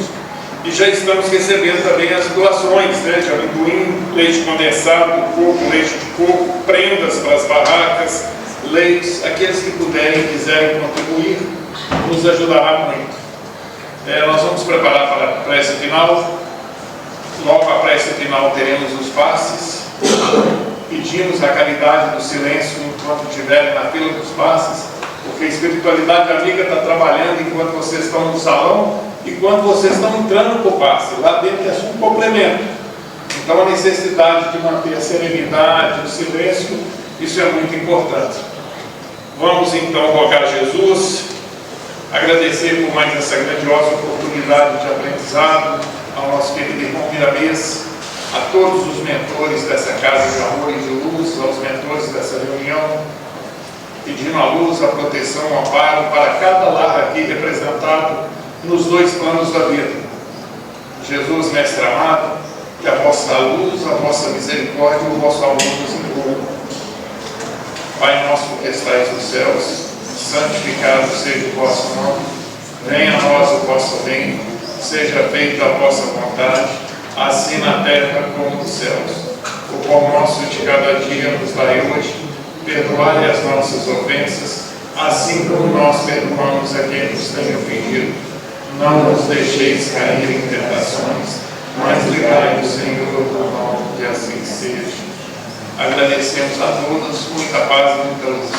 e já estamos recebendo também as doações, né, de amendoim, leite condensado, coco, leite de coco, prendas para as barracas, leites. Aqueles que puderem e quiserem contribuir, nos ajudará muito. Nós vamos preparar para a prece final. Logo à prece final teremos os passes. Pedimos a caridade do silêncio enquanto estiverem na fila dos passes, porque a espiritualidade amiga está trabalhando enquanto vocês estão no salão e quando vocês estão entrando para o passe. Lá dentro é só um complemento. Então a necessidade de manter a serenidade, o silêncio, isso é muito importante. Vamos então rogar a Jesus, agradecer por mais essa grandiosa oportunidade de aprendizado ao nosso querido irmão Miramês, a todos os mentores dessa casa de amor e de luz, aos mentores dessa reunião, pedindo a luz, a proteção, o amparo para cada lar aqui representado nos 2 planos da vida. Jesus, Mestre amado, que a vossa luz, a vossa misericórdia e o vosso amor nos incluam. Pai nosso que estais nos céus, santificado seja o vosso nome, venha a nós o vosso reino, seja feita a vossa vontade, assim na terra como nos céus. O pão nosso de cada dia nos dai hoje, perdoai as nossas ofensas, assim como nós perdoamos a quem nos tem ofendido. Não nos deixeis cair em tentações, mas livrai-nos, Senhor, do mal, que assim seja. Agradecemos a todos, muita paz e muita luz.